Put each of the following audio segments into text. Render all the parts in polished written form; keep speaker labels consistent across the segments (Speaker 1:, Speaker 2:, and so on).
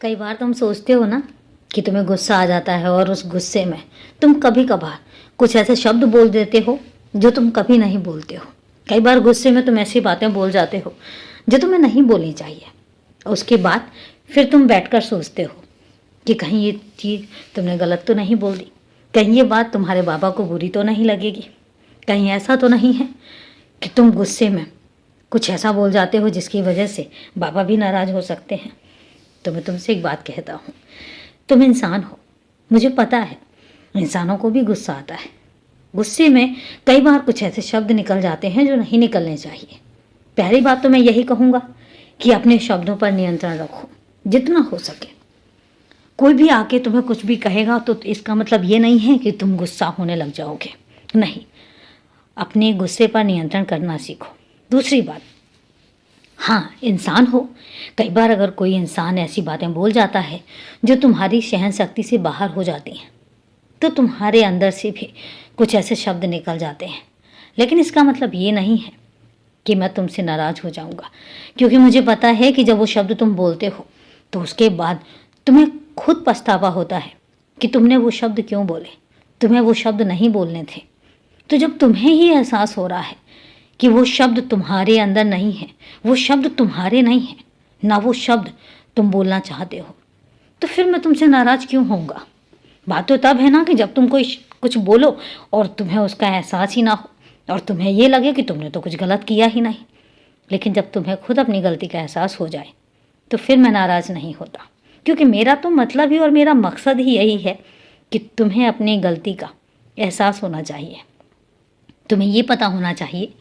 Speaker 1: कई बार तुम सोचते हो ना कि तुम्हें गुस्सा आ जाता है और उस गुस्से में तुम कभी कभार कुछ ऐसे शब्द बोल देते हो जो तुम कभी नहीं बोलते हो। कई बार गुस्से में तुम ऐसी बातें बोल जाते हो जो तुम्हें नहीं बोलनी चाहिए। उसके बाद फिर तुम बैठकर सोचते हो कि कहीं ये चीज़ तुमने गलत तो नहीं बोल दी, कहीं ये बात तुम्हारे बाबा को बुरी तो नहीं लगेगी, कहीं ऐसा तो नहीं है कि तुम गुस्से में कुछ ऐसा बोल जाते हो जिसकी वजह से बाबा भी नाराज़ हो सकते हैं। तो मैं तुमसे एक बात कहता हूँ, तुम इंसान हो, मुझे पता है इंसानों को भी गुस्सा आता है। गुस्से में कई बार कुछ ऐसे शब्द निकल जाते हैं जो नहीं निकलने चाहिए। पहली बात तो मैं यही कहूँगा कि अपने शब्दों पर नियंत्रण रखो जितना हो सके। कोई भी आके तुम्हें कुछ भी कहेगा तो इसका मतलब ये नहीं है कि तुम गुस्सा होने लग जाओगे, नहीं, अपने गुस्से पर नियंत्रण करना सीखो। दूसरी बात, हाँ, इंसान हो, कई बार अगर कोई इंसान ऐसी बातें बोल जाता है जो तुम्हारी सहन शक्ति से बाहर हो जाती हैं तो तुम्हारे अंदर से भी कुछ ऐसे शब्द निकल जाते हैं। लेकिन इसका मतलब ये नहीं है कि मैं तुमसे नाराज़ हो जाऊंगा, क्योंकि मुझे पता है कि जब वो शब्द तुम बोलते हो तो उसके बाद तुम्हें खुद पछतावा होता है कि तुमने वो शब्द क्यों बोले, तुम्हें वो शब्द नहीं बोलने थे। तो जब तुम्हें ही एहसास हो रहा है कि वो शब्द तुम्हारे अंदर नहीं है, वो शब्द तुम्हारे नहीं है, ना वो शब्द तुम बोलना चाहते हो, तो फिर मैं तुमसे नाराज़ क्यों होऊंगा। बात तो तब है ना कि जब तुम कोई कुछ बोलो और तुम्हें उसका एहसास ही ना हो और तुम्हें ये लगे कि तुमने तो कुछ गलत किया ही नहीं। लेकिन जब तुम्हें खुद अपनी गलती का एहसास हो जाए तो फिर मैं नाराज़ नहीं होता, क्योंकि मेरा तो मतलब ही और मेरा मकसद ही यही है कि तुम्हें अपनी गलती का एहसास होना चाहिए। तुम्हें ये पता होना चाहिए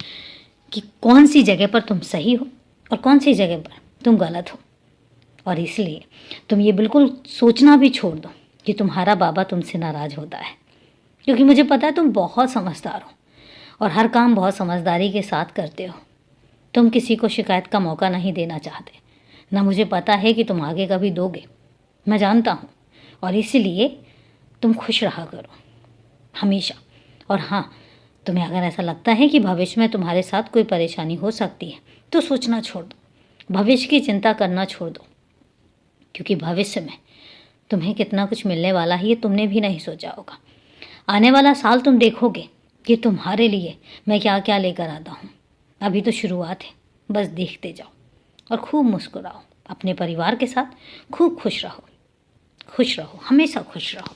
Speaker 1: कि कौन सी जगह पर तुम सही हो और कौन सी जगह पर तुम गलत हो। और इसलिए तुम ये बिल्कुल सोचना भी छोड़ दो कि तुम्हारा बाबा तुमसे नाराज़ होता है, क्योंकि मुझे पता है तुम बहुत समझदार हो और हर काम बहुत समझदारी के साथ करते हो। तुम किसी को शिकायत का मौका नहीं देना चाहते, ना मुझे पता है कि तुम आगे कभी दोगे, मैं जानता हूँ। और इसीलिए तुम खुश रहा करो हमेशा। और हाँ, तुम्हें अगर ऐसा लगता है कि भविष्य में तुम्हारे साथ कोई परेशानी हो सकती है तो सोचना छोड़ दो, भविष्य की चिंता करना छोड़ दो, क्योंकि भविष्य में तुम्हें कितना कुछ मिलने वाला है ये तुमने भी नहीं सोचा होगा। आने वाला साल तुम देखोगे कि तुम्हारे लिए मैं क्या क्या लेकर आता हूँ। अभी तो शुरुआत है, बस देखते जाओ और खूब मुस्कुराओ। अपने परिवार के साथ खूब खुश रहो, हमेशा खुश रहो।